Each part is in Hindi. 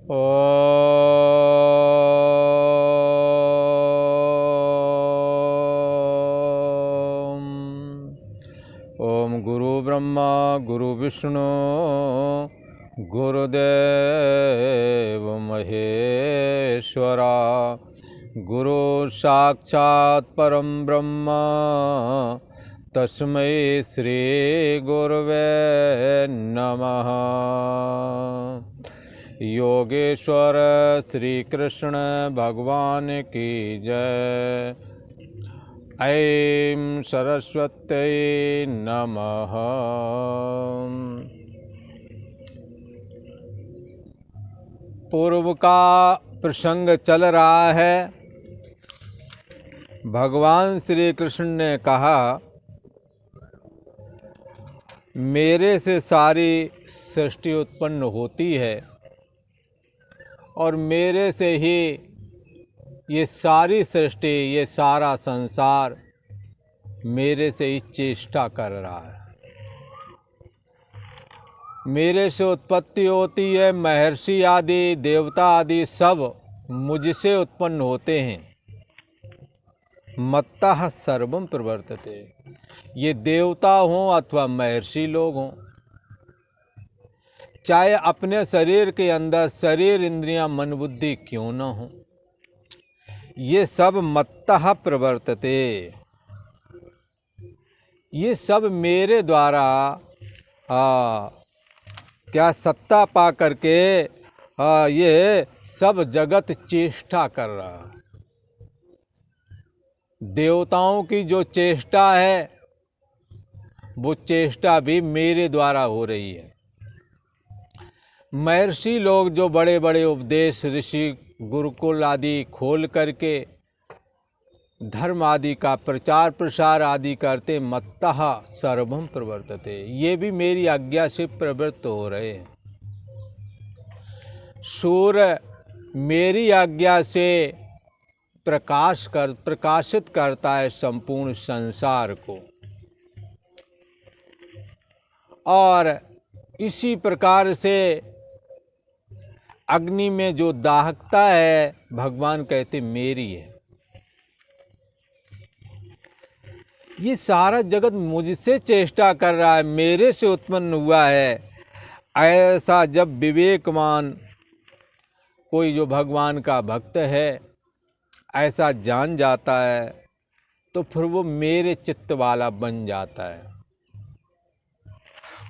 ओम गुरु ब्रह्मा गुरु विष्णु गुरुदेव महेश्वरा गुरु साक्षात् परम ब्रह्म तस्मै श्री गुरवे नमः। योगेश्वर श्री कृष्ण भगवान की जय। ऐं सरस्वत्यै नमः। पूर्व का प्रसंग चल रहा है। भगवान श्री कृष्ण ने कहा, मेरे से सारी सृष्टि उत्पन्न होती है और मेरे से ही ये सारी सृष्टि, ये सारा संसार मेरे से ही चेष्टा कर रहा है। मेरे से उत्पत्ति होती है, महर्षि आदि देवता आदि सब मुझसे उत्पन्न होते हैं। मत्तः सर्वम प्रवर्तते। ये देवता हों अथवा महर्षि लोग हों, चाहे अपने शरीर के अंदर शरीर इंद्रियां मन बुद्धि क्यों न हो, ये सब मत्तः प्रवर्तते। ये सब मेरे द्वारा क्या सत्ता पा करके ये सब जगत चेष्टा कर रहा है। देवताओं की जो चेष्टा है वो चेष्टा भी मेरे द्वारा हो रही है। महर्षि लोग जो बड़े बड़े उपदेश ऋषि गुरुकुल आदि खोल करके धर्म आदि का प्रचार प्रसार आदि करते, मत्तः सर्वम प्रवर्तते, ये भी मेरी आज्ञा से प्रवृत्त हो रहे हैं। सूर्य मेरी आज्ञा से प्रकाशित करता है संपूर्ण संसार को, और इसी प्रकार से अग्नि में जो दाहकता है, भगवान कहते मेरी है। ये सारा जगत मुझसे चेष्टा कर रहा है, मेरे से उत्पन्न हुआ है। ऐसा जब विवेकवान कोई जो भगवान का भक्त है ऐसा जान जाता है तो फिर वो मेरे चित्त वाला बन जाता है।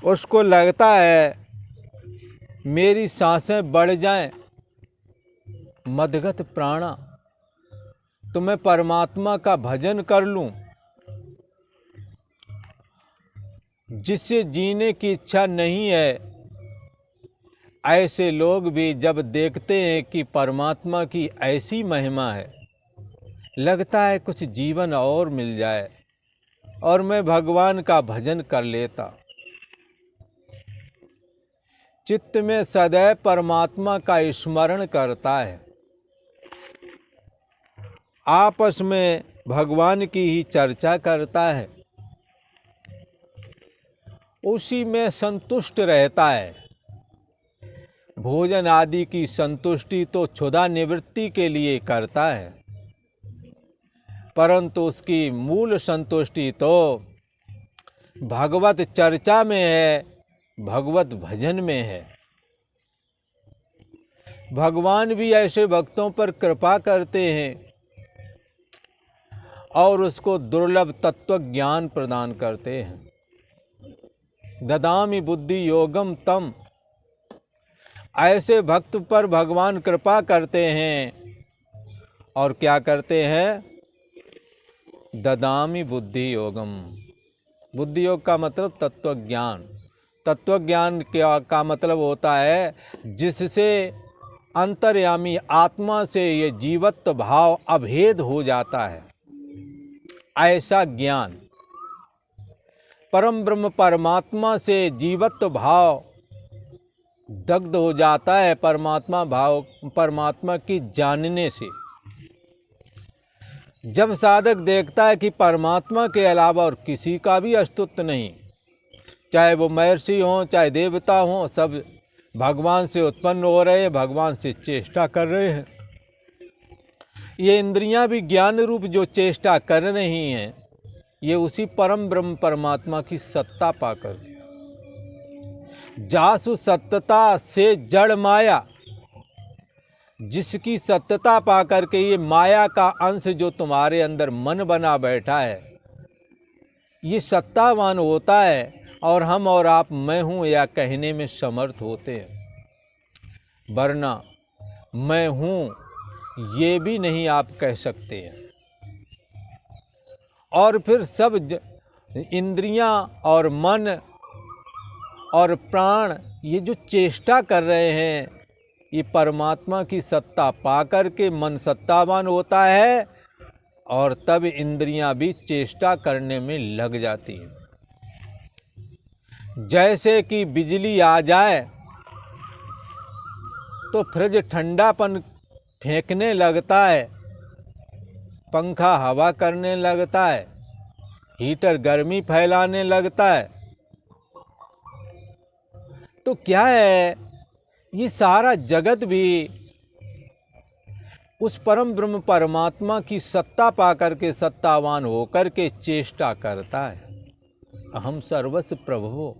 उसको लगता है मेरी सांसें बढ़ जाएं, मदगत प्राणा, तो मैं परमात्मा का भजन कर लूं। जिससे जीने की इच्छा नहीं है, ऐसे लोग भी जब देखते हैं कि परमात्मा की ऐसी महिमा है, लगता है कुछ जीवन और मिल जाए और मैं भगवान का भजन कर लेता। चित्त में सदैव परमात्मा का स्मरण करता है, आपस में भगवान की ही चर्चा करता है, उसी में संतुष्ट रहता है। भोजन आदि की संतुष्टि तो क्षुधा निवृत्ति के लिए करता है, परंतु उसकी मूल संतुष्टि तो भगवत चर्चा में है, भगवत भजन में है। भगवान भी ऐसे भक्तों पर कृपा करते हैं और उसको दुर्लभ तत्व ज्ञान प्रदान करते हैं। ददामि बुद्धि योगम तम, ऐसे भक्त पर भगवान कृपा करते हैं और क्या करते हैं? ददामि बुद्धि योगम। बुद्धि योग का मतलब तत्व ज्ञान। तत्व ज्ञान का मतलब होता है जिससे अंतर्यामी आत्मा से ये जीवत्व भाव अभेद हो जाता है, ऐसा ज्ञान। परम ब्रह्म परमात्मा से जीवत्व भाव दग्ध हो जाता है, परमात्मा की जानने से। जब साधक देखता है कि परमात्मा के अलावा और किसी का भी अस्तित्व नहीं, चाहे वो महर्षि हों चाहे देवता हों, सब भगवान से उत्पन्न हो रहे हैं, भगवान से चेष्टा कर रहे हैं। ये इंद्रियां भी ज्ञान रूप जो चेष्टा कर रही हैं, ये उसी परम ब्रह्म परमात्मा की सत्ता पाकर के। जासु सत्ता से जड़ माया, जिसकी सत्यता पाकर के ये माया का अंश जो तुम्हारे अंदर मन बना बैठा है, ये सत्तावान होता है, और हम और आप मैं हूं या कहने में समर्थ होते हैं, वरना मैं हूं ये भी नहीं आप कह सकते हैं। और फिर सब इंद्रियां और मन और प्राण ये जो चेष्टा कर रहे हैं, ये परमात्मा की सत्ता पाकर के मन सत्तावान होता है, और तब इंद्रियां भी चेष्टा करने में लग जाती हैं। जैसे कि बिजली आ जाए तो फ्रिज ठंडापन फेंकने लगता है, पंखा हवा करने लगता है, हीटर गर्मी फैलाने लगता है। तो क्या है, ये सारा जगत भी उस परम ब्रह्म परमात्मा की सत्ता पाकर के सत्तावान होकर के चेष्टा करता है। अहम सर्वस्य प्रभो।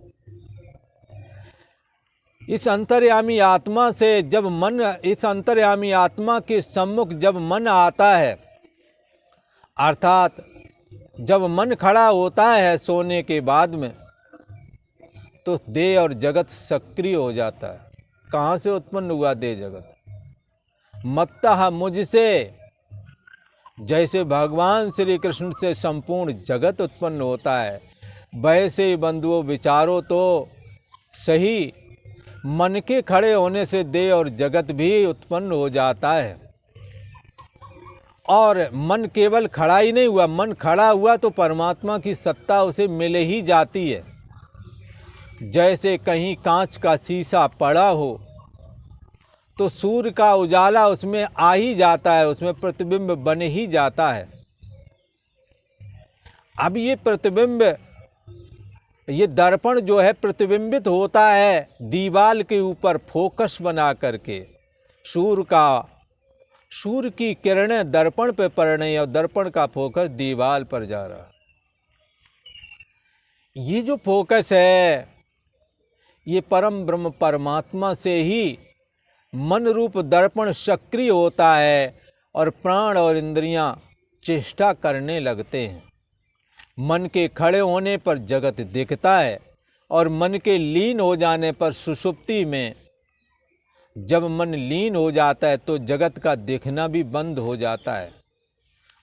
इस अंतर्यामी आत्मा से जब मन, इस अंतर्यामी आत्मा के सम्मुख जब मन आता है, अर्थात जब मन खड़ा होता है सोने के बाद में, तो देह और जगत सक्रिय हो जाता है। कहाँ से उत्पन्न हुआ देह जगत? मत्तः मुझसे। जैसे भगवान श्री कृष्ण से संपूर्ण जगत उत्पन्न होता है, वैसे ही बंधुओं विचारो तो सही, मन के खड़े होने से देह और जगत भी उत्पन्न हो जाता है। और मन केवल खड़ा ही नहीं हुआ, मन खड़ा हुआ तो परमात्मा की सत्ता उसे मिल ही जाती है। जैसे कहीं कांच का शीशा पड़ा हो तो सूर्य का उजाला उसमें आ ही जाता है, उसमें प्रतिबिंब बन ही जाता है। अब ये प्रतिबिंब, ये दर्पण जो है प्रतिबिंबित होता है दीवाल के ऊपर फोकस बना करके। सूर्य की किरणें दर्पण पे पड़ रही और दर्पण का फोकस दीवाल पर जा रहा। ये जो फोकस है, ये परम ब्रह्म परमात्मा से ही मन रूप दर्पण सक्रिय होता है, और प्राण और इंद्रियां चेष्टा करने लगते हैं। मन के खड़े होने पर जगत दिखता है, और मन के लीन हो जाने पर सुषुप्ति में जब मन लीन हो जाता है तो जगत का दिखना भी बंद हो जाता है,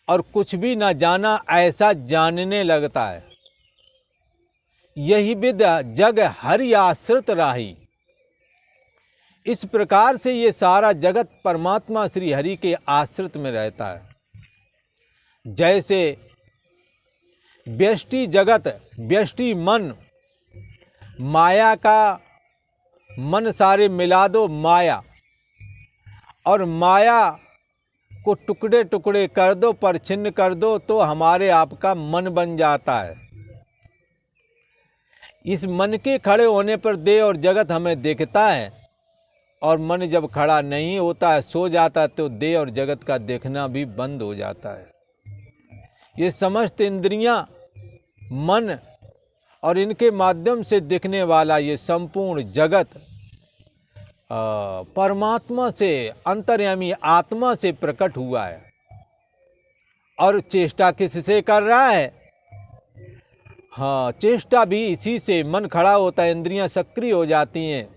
और कुछ भी न जाना ऐसा जानने लगता है। यही विद जग हरि आश्रित राही। इस प्रकार से ये सारा जगत परमात्मा श्री हरि के आश्रित में रहता है। जैसे व्यष्टि जगत, व्यष्टि मन, माया का मन सारे मिला दो माया, और माया को टुकड़े टुकड़े कर दो, परछिन्न कर दो, तो हमारे आपका मन बन जाता है। इस मन के खड़े होने पर देह और जगत हमें दिखता है, और मन जब खड़ा नहीं होता है, सो जाता है, तो देह और जगत का देखना भी बंद हो जाता है। ये समस्त इंद्रियां, मन और इनके माध्यम से दिखने वाला ये संपूर्ण जगत परमात्मा से, अंतर्यामी आत्मा से प्रकट हुआ है। और चेष्टा किससे कर रहा है? हाँ, चेष्टा भी इसी से। मन खड़ा होता है, इंद्रियां सक्रिय हो जाती हैं,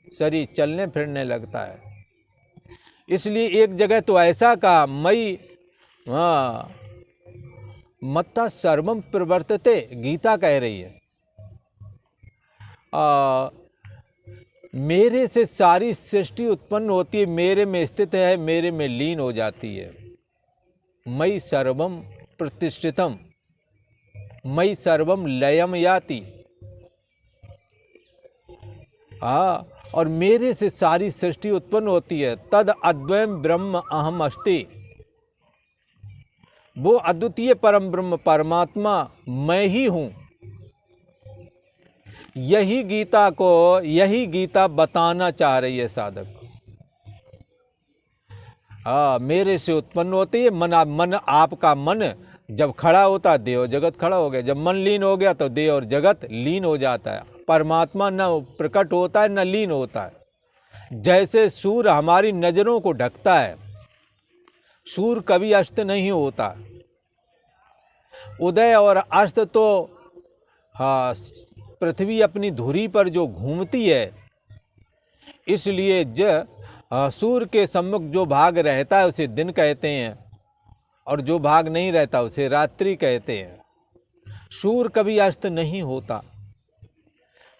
शरीर चलने फिरने लगता है। इसलिए एक जगह तो ऐसा कहा, मई मत्ता सर्वम प्रवर्तते, गीता कह रही है। मेरे से सारी सृष्टि उत्पन्न होती है, मेरे में स्थित है, मेरे में लीन हो जाती है। मई सर्वम प्रतिष्ठितम, मई सर्वम लयम याति। और मेरे से सारी सृष्टि उत्पन्न होती है। तद अद्वयम ब्रह्म अहम अस्ति, वो अद्वितीय परम ब्रह्म परमात्मा मैं ही हूं। यही गीता बताना चाह रही है साधक को। मेरे से उत्पन्न होती है मन आपका मन जब खड़ा होता है देह और जगत खड़ा हो गया, जब मन लीन हो गया तो देह और जगत लीन हो जाता है। परमात्मा न प्रकट होता है न लीन होता है। जैसे सूर्य हमारी नजरों को ढकता है, सूर्य कभी अस्त नहीं होता। उदय और अस्त तो पृथ्वी अपनी धुरी पर जो घूमती है, इसलिए सूर्य के सम्मुख जो भाग रहता है उसे दिन कहते हैं और जो भाग नहीं रहता उसे रात्रि कहते हैं। सूर्य कभी अस्त नहीं होता।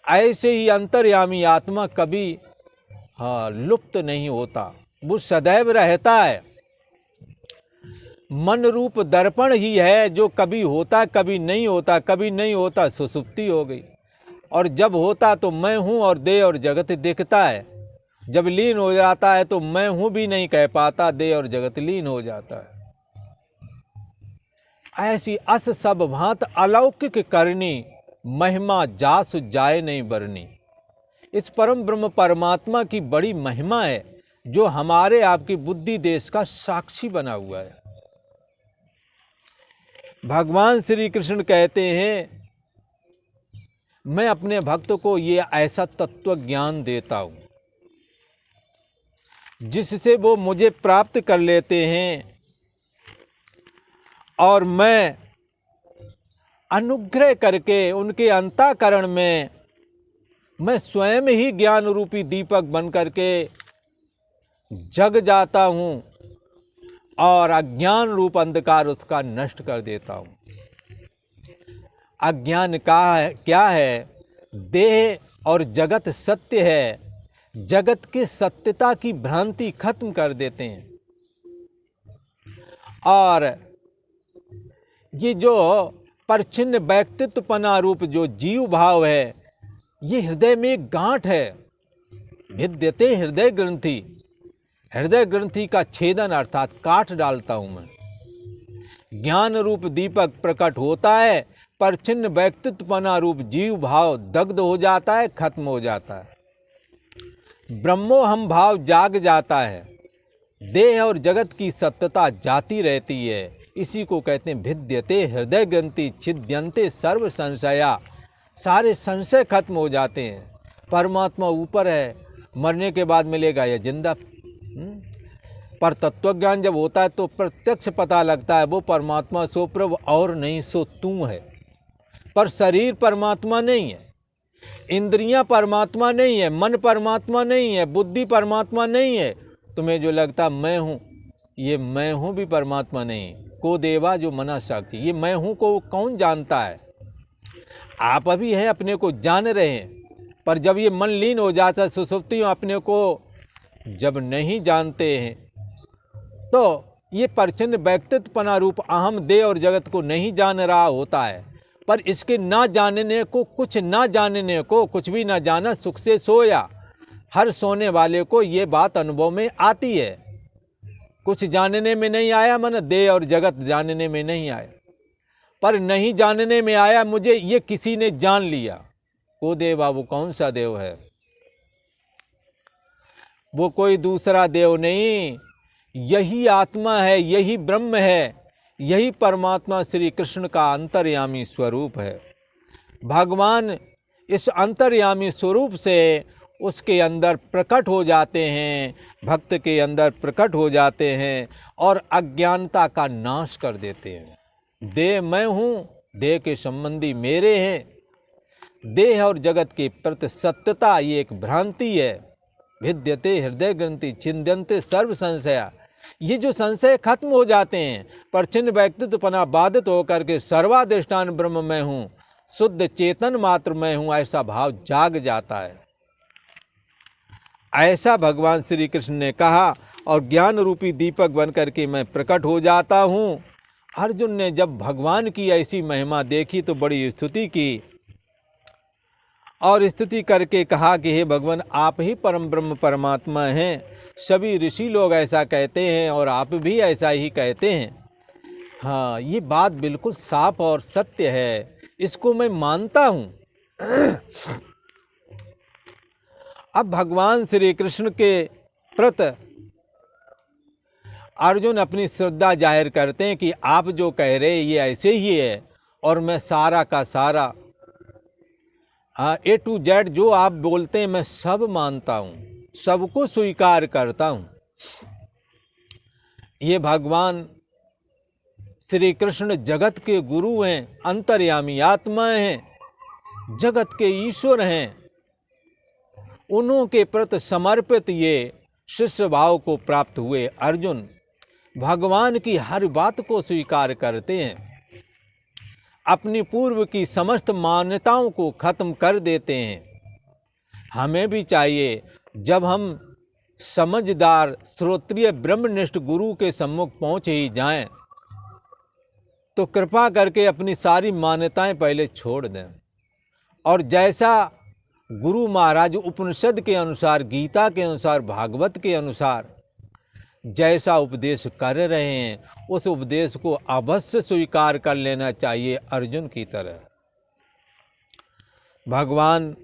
ऐसे ही अंतर्यामी आत्मा कभी लुप्त नहीं होता, वो सदैव रहता है। मन रूप दर्पण ही है जो कभी होता कभी नहीं होता, कभी नहीं होता सुसुप्ति हो गई। और जब होता तो मैं हूँ और देह और जगत दिखता है, जब लीन हो जाता है तो मैं हूँ भी नहीं कह पाता, देह और जगत लीन हो जाता है। ऐसी अस सब भांत अलौकिक करनी, महिमा जासु जाए नहीं बरनी। इस परम ब्रह्म परमात्मा की बड़ी महिमा है जो हमारे आपकी बुद्धि देश का साक्षी बना हुआ है। भगवान श्री कृष्ण कहते हैं, मैं अपने भक्त को ये ऐसा तत्व ज्ञान देता हूं जिससे वो मुझे प्राप्त कर लेते हैं और मैं अनुग्रह करके उनके अंतःकरण में मैं स्वयं ही ज्ञान रूपी दीपक बन करके जग जाता हूं और अज्ञान रूप अंधकार उसका नष्ट कर देता हूं। अज्ञान क्या है? देह और जगत सत्य है, जगत की सत्यता की भ्रांति खत्म कर देते हैं। और ये जो परछिन्न व्यक्तित्वपना रूप जो जीव भाव है, ये हृदय में एक गांठ है। भिद्यते हृदय ग्रंथि, हृदय ग्रंथि का छेदन अर्थात काट डालता हूं मैं। ज्ञान रूप दीपक प्रकट होता है, परछिन्न व्यक्तित्वपना रूप जीव भाव दग्ध हो जाता है, खत्म हो जाता है। ब्रह्मोहम भाव जाग जाता है, देह और जगत की सत्यता जाती रहती है। इसी को कहते हैं भिद्यते हृदय ग्रंथि छिद्यन्ते सर्व संशया। सारे संशय खत्म हो जाते हैं। परमात्मा ऊपर है, मरने के बाद मिलेगा या जिंदा। पर तत्वज्ञान जब होता है तो प्रत्यक्ष पता लगता है वो परमात्मा सो प्रभु और नहीं सो तू है। पर शरीर परमात्मा नहीं है, इंद्रियां परमात्मा नहीं है, मन परमात्मा नहीं है, बुद्धि परमात्मा नहीं है। तुम्हें जो लगता मैं हूँ, ये मैं हूँ भी परमात्मा नहीं। को देवा जो मना साक्षी, ये मैं हूँ को कौन जानता है? आप अभी हैं, अपने को जान रहे हैं, पर जब ये मन लीन हो जाता है सुसुप्ति में, अपने को जब नहीं जानते हैं तो ये परछिन्न व्यक्तित्वपना रूप अहम देह और जगत को नहीं जान रहा होता है। पर इसके ना जानने को, कुछ ना जानने को, कुछ भी ना जाना सुख से सोया। हर सोने वाले को ये बात अनुभव में आती है। कुछ जानने में नहीं आया, मन देह और जगत जानने में नहीं आया, पर नहीं जानने में आया मुझे, ये किसी ने जान लिया। वो देवा, वो कौन सा देव है? वो कोई दूसरा देव नहीं, यही आत्मा है, यही ब्रह्म है, यही परमात्मा श्री कृष्ण का अंतर्यामी स्वरूप है। भगवान इस अंतर्यामी स्वरूप से उसके अंदर प्रकट हो जाते हैं, भक्त के अंदर प्रकट हो जाते हैं और अज्ञानता का नाश कर देते हैं। देह मैं हूँ, देह के संबंधी मेरे हैं। देह और जगत के प्रति सत्यता ये एक भ्रांति है। भिद्यते हृदय ग्रंथि छिद्यन्ते सर्व संशया। ये जो संशय खत्म हो जाते हैं, परछिन्न व्यक्तित्वपना बाधित होकर के सर्वाधिष्ठान ब्रह्म मैं हूँ, शुद्ध चेतन मात्र मैं हूँ, ऐसा भाव जाग जाता है। ऐसा भगवान श्री कृष्ण ने कहा और ज्ञान रूपी दीपक बन करके मैं प्रकट हो जाता हूँ। अर्जुन ने जब भगवान की ऐसी महिमा देखी तो बड़ी स्तुति की और स्तुति करके कहा कि हे भगवान, आप ही परम ब्रह्म परमात्मा हैं। सभी ऋषि लोग ऐसा कहते हैं और आप भी ऐसा ही कहते हैं। हाँ, ये बात बिल्कुल साफ और सत्य है, इसको मैं मानता हूँ। अब भगवान श्री कृष्ण के प्रति अर्जुन अपनी श्रद्धा जाहिर करते हैं कि आप जो कह रहे ये ऐसे ही है, और मैं सारा का सारा A to Z जो आप बोलते हैं मैं सब मानता हूँ, सबको स्वीकार करता हूँ। ये भगवान श्री कृष्ण जगत के गुरु हैं, अंतर्यामी आत्मा हैं, जगत के ईश्वर हैं। उन्हों के प्रति समर्पित ये शिष्य भाव को प्राप्त हुए अर्जुन भगवान की हर बात को स्वीकार करते हैं, अपनी पूर्व की समस्त मान्यताओं को खत्म कर देते हैं। हमें भी चाहिए, जब हम समझदार श्रोत्रिय ब्रह्मनिष्ठ गुरु के सम्मुख पहुंच ही जाएं, तो कृपा करके अपनी सारी मान्यताएं पहले छोड़ दें, और जैसा गुरु महाराज उपनिषद के अनुसार, गीता के अनुसार, भागवत के अनुसार जैसा उपदेश कर रहे हैं उस उपदेश को अवश्य स्वीकार कर लेना चाहिए अर्जुन की तरह। भगवान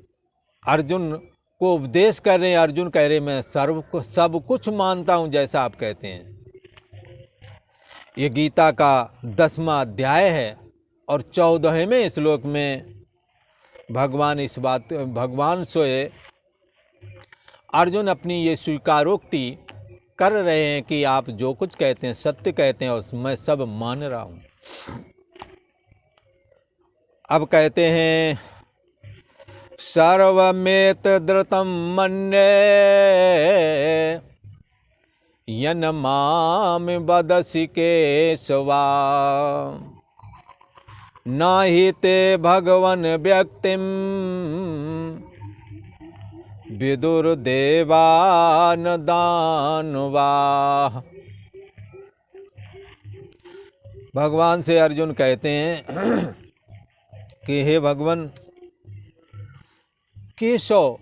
अर्जुन को उपदेश कर रहे हैं, अर्जुन कह रहे मैं सब कुछ मानता हूं जैसा आप कहते हैं। ये गीता का 10वां अध्याय है और 14वें श्लोक में भगवान स्वयं अर्जुन अपनी ये स्वीकारोक्ति कर रहे हैं कि आप जो कुछ कहते हैं सत्य कहते हैं और मैं सब मान रहा हूं। अब कहते हैं सर्वमेत धृतं मन्ये यन माम वदसि केशवा नाहि ते भगवन व्यक्तिम विदुर्देवान दानवाः। भगवान से अर्जुन कहते हैं कि हे भगवान केशव,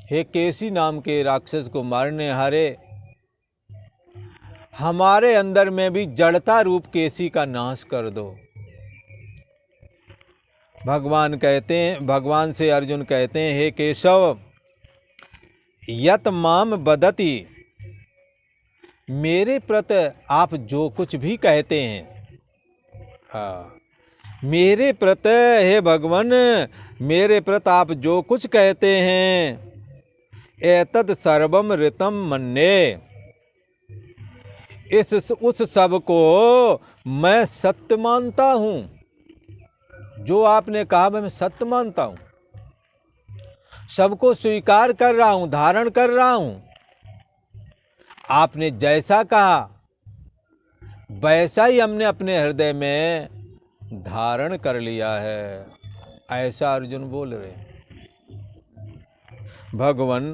हे केसी नाम के राक्षस को मारने हारे, हमारे अंदर में भी जड़ता रूप केसी का नाश कर दो। भगवान से अर्जुन कहते हैं हे केशव, यत माम बदति, मेरे प्रति आप जो कुछ भी कहते हैं, मेरे प्रति हे भगवान, मेरे प्रति आप जो कुछ कहते हैं, एतद सर्वम ऋतम मन्ये, उस सब को मैं सत्य मानता हूं। जो आपने कहा मैं सत्य मानता हूं, सबको स्वीकार कर रहा हूं, धारण कर रहा हूं। आपने जैसा कहा वैसा ही हमने अपने हृदय में धारण कर लिया है, ऐसा अर्जुन बोल रहे हैं। भगवान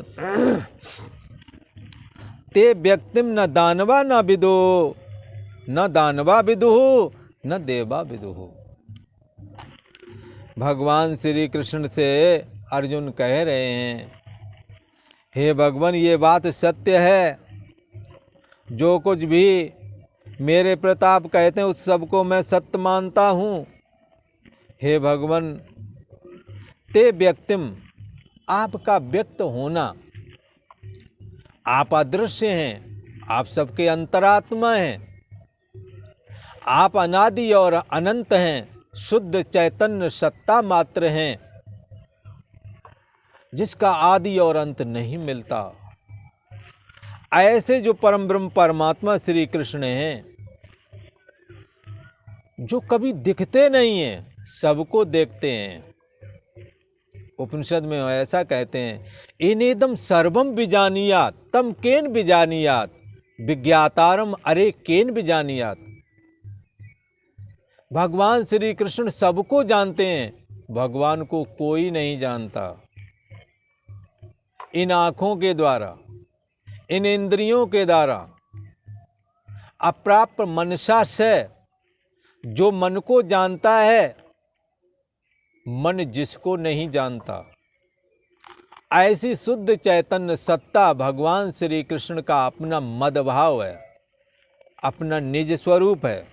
ते व्यक्तिम न दानवा न विदो, न दानवा विदुहु न देवा विदुहु। भगवान श्री कृष्ण से अर्जुन कह रहे हैं हे भगवान ये बात सत्य है, जो कुछ भी मेरे प्रताप कहते हैं उस सब को मैं सत्य मानता हूँ। हे भगवान ते व्यक्तिम, आपका व्यक्त होना, आप अदृश्य हैं, आप सबके अंतरात्मा हैं, आप अनादि और अनंत हैं, शुद्ध चैतन्य सत्ता मात्र हैं, जिसका आदि और अंत नहीं मिलता। ऐसे जो परम ब्रह्म परमात्मा श्री कृष्ण हैं, जो कभी दिखते नहीं हैं, सबको देखते हैं। उपनिषद में ऐसा कहते हैं इनेदम सर्वम विजानीयात तम केन विजानीयात विज्ञातारम अरे केन विजानीयात। भगवान श्री कृष्ण सबको जानते हैं, भगवान को कोई नहीं जानता। इन आँखों के द्वारा, इन इंद्रियों के द्वारा, अप्राप्त मनसा से जो मन को जानता है, मन जिसको नहीं जानता, ऐसी शुद्ध चैतन्य सत्ता भगवान श्री कृष्ण का अपना मदभाव है, अपना निज स्वरूप है।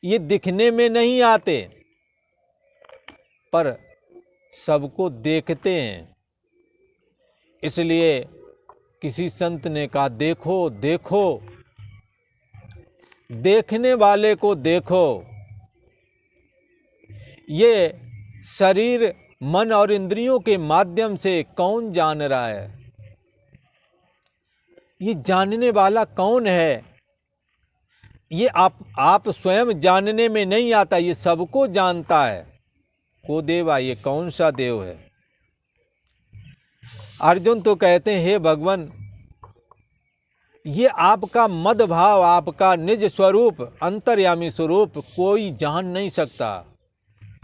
ये दिखने में नहीं आते, पर सबको देखते हैं। इसलिए किसी संत ने कहा, देखो देखो, देखने वाले को देखो। ये शरीर, मन और इंद्रियों के माध्यम से कौन जान रहा है? ये जानने वाला कौन है? ये आप स्वयं जानने में नहीं आता, ये सबको जानता है। को देवा, ये कौन सा देव है? अर्जुन तो कहते हैं, हे भगवान, ये आपका मद भाव, आपका निज स्वरूप, अंतर्यामी स्वरूप कोई जान नहीं सकता,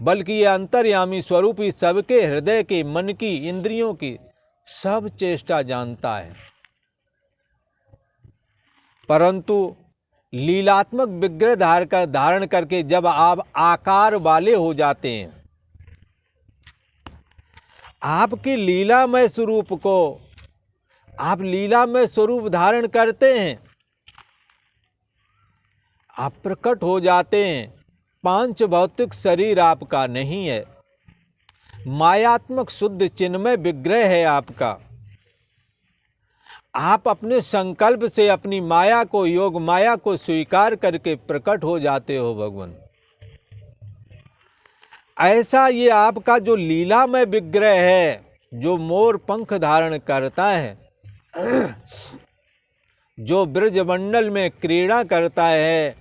बल्कि ये अंतर्यामी स्वरूप ही सबके हृदय के, मन की, इंद्रियों की सब चेष्टा जानता है। परंतु लीलात्मक विग्रह धारण करके जब आप आकार वाले हो जाते हैं, आपकी लीलामय स्वरूप को आप लीलामय स्वरूप धारण करते हैं, आप प्रकट हो जाते हैं। पांच भौतिक शरीर आपका नहीं है, मायात्मक शुद्ध चिन्मय विग्रह है आपका। आप अपने संकल्प से अपनी माया को, योग माया को स्वीकार करके प्रकट हो जाते हो भगवान। ऐसा ये आपका जो लीलामय विग्रह है, जो मोर पंख धारण करता है, जो ब्रजमंडल में क्रीड़ा करता है,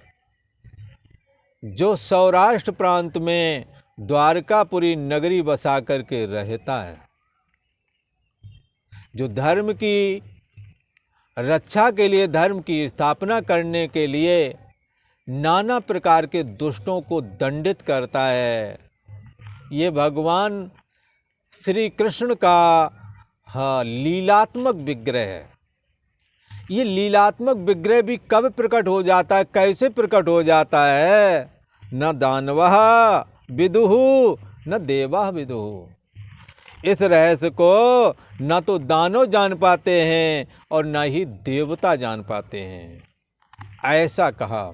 जो सौराष्ट्र प्रांत में द्वारकापुरी नगरी बसा करके रहता है, जो धर्म की रक्षा के लिए, धर्म की स्थापना करने के लिए नाना प्रकार के दुष्टों को दंडित करता है, ये भगवान श्री कृष्ण का लीलात्मक विग्रह है। ये लीलात्मक विग्रह भी कब प्रकट हो जाता है, कैसे प्रकट हो जाता है? न दानवः विदुः न देवाः विदुः। इस रहस्य को न तो दानव जान पाते हैं और न ही देवता जान पाते हैं। ऐसा कहा।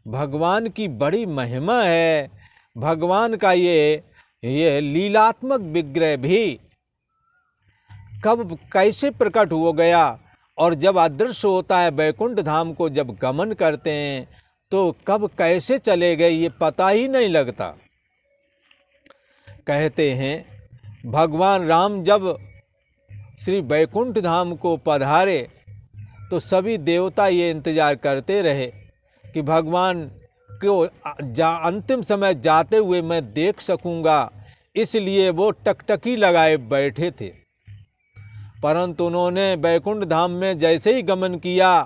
भगवान की बड़ी महिमा है। भगवान का ये लीलात्मक विग्रह भी कब कैसे प्रकट हो गया, और जब अदृश्य होता है, वैकुंठ धाम को जब गमन करते हैं तो कब कैसे चले गए ये पता ही नहीं लगता। कहते हैं भगवान राम जब श्री वैकुंठ धाम को पधारे तो सभी देवता ये इंतजार करते रहे कि भगवान को अंतिम समय जाते हुए मैं देख सकूंगा, इसलिए वो टकटकी लगाए बैठे थे। परंतु उन्होंने वैकुंठ धाम में जैसे ही गमन किया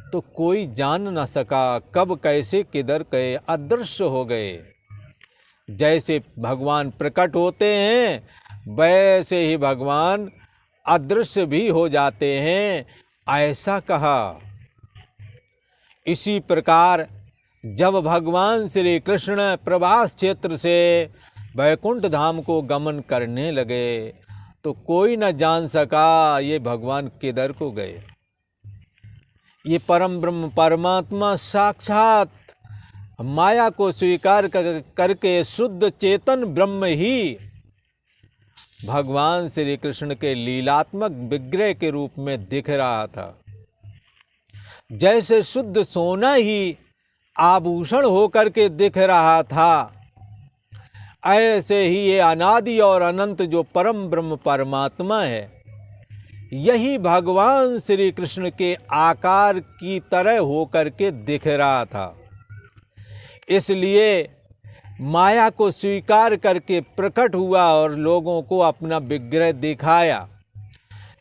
तो कोई जान न सका कब कैसे किधर गए, अदृश्य हो गए। जैसे भगवान प्रकट होते हैं वैसे ही भगवान अदृश्य भी हो जाते हैं, ऐसा कहा। इसी प्रकार जब भगवान श्री कृष्ण प्रभास क्षेत्र से वैकुंठ धाम को गमन करने लगे तो कोई न जान सका ये भगवान किधर को गए। ये परम ब्रह्म परमात्मा साक्षात माया को स्वीकार करके शुद्ध चेतन ब्रह्म ही भगवान श्री कृष्ण के लीलात्मक विग्रह के रूप में दिख रहा था। जैसे शुद्ध सोना ही आभूषण होकर के दिख रहा था, ऐसे ही ये अनादि और अनंत जो परम ब्रह्म परमात्मा है, यही भगवान श्री कृष्ण के आकार की तरह होकर के दिख रहा था। इसलिए माया को स्वीकार करके प्रकट हुआ और लोगों को अपना विग्रह दिखाया।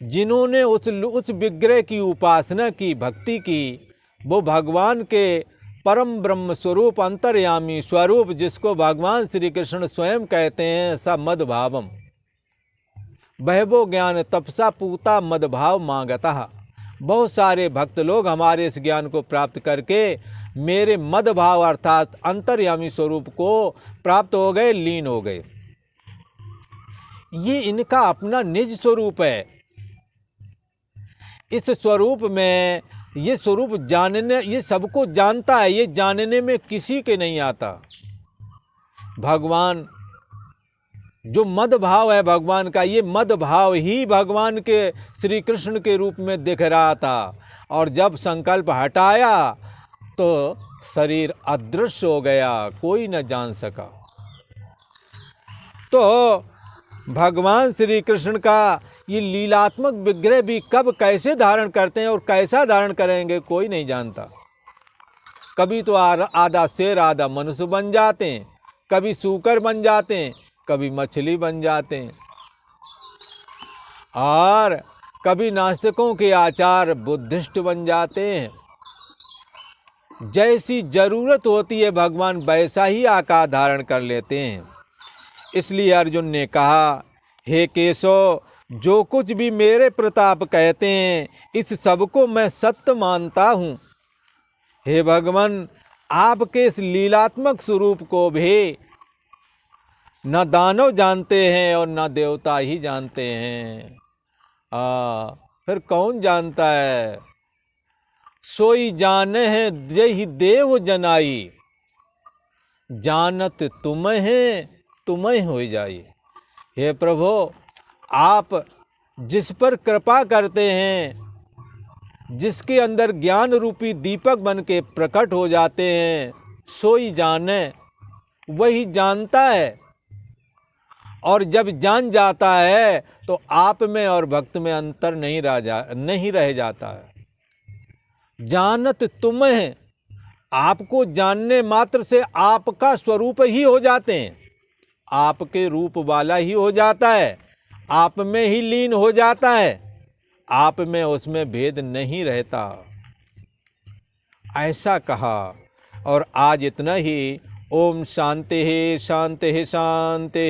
जिन्होंने उस विग्रह की उपासना की, भक्ति की, वो भगवान के परम ब्रह्म स्वरूप, अंतर्यामी स्वरूप, जिसको भगवान श्री कृष्ण स्वयं कहते हैं स मदभावम बहवो ज्ञान तपसा पूता मदभाव मांगता। बहुत सारे भक्त लोग हमारे इस ज्ञान को प्राप्त करके मेरे मदभाव अर्थात अंतर्यामी स्वरूप को प्राप्त हो गए, लीन हो गए। ये इनका अपना निज स्वरूप है। इस स्वरूप में ये स्वरूप जानने, ये सबको जानता है, ये जानने में किसी के नहीं आता। भगवान जो मद भाव है भगवान का, ये मद भाव ही भगवान के श्री कृष्ण के रूप में दिख रहा था। और जब संकल्प हटाया तो शरीर अदृश्य हो गया, कोई न जान सका। तो भगवान श्री कृष्ण का ये लीलात्मक विग्रह भी कब कैसे धारण करते हैं और कैसा धारण करेंगे कोई नहीं जानता। कभी तो आधा शेर आधा मनुष्य बन जाते हैं, कभी सूकर बन जाते हैं, कभी मछली बन जाते हैं, और कभी नास्तिकों के आचार बुद्धिस्ट बन जाते हैं। जैसी जरूरत होती है भगवान वैसा ही आकार धारण कर लेते हैं। इसलिए अर्जुन ने कहा, हे केशव, जो कुछ भी मेरे प्रताप कहते हैं इस सब को मैं सत्य मानता हूँ। हे भगवान, आपके इस लीलात्मक स्वरूप को भी न दानव जानते हैं और न देवता ही जानते हैं। फिर कौन जानता है? सोई जाने है जय देव जनाई, जानत तुम्हें तुम्हें हो जाई। हे प्रभु, आप जिस पर कृपा करते हैं, जिसके अंदर ज्ञान रूपी दीपक बन के प्रकट हो जाते हैं, सोई जाने, वही जानता है। और जब जान जाता है तो आप में और भक्त में अंतर नहीं रह जाता है। जानत तुम्हें, आपको जानने मात्र से आपका स्वरूप ही हो जाते हैं, आपके रूप वाला ही हो जाता है, आप में ही लीन हो जाता है, आप में उसमें भेद नहीं रहता। ऐसा कहा। और आज इतना ही। ओम शांति शांति शांति।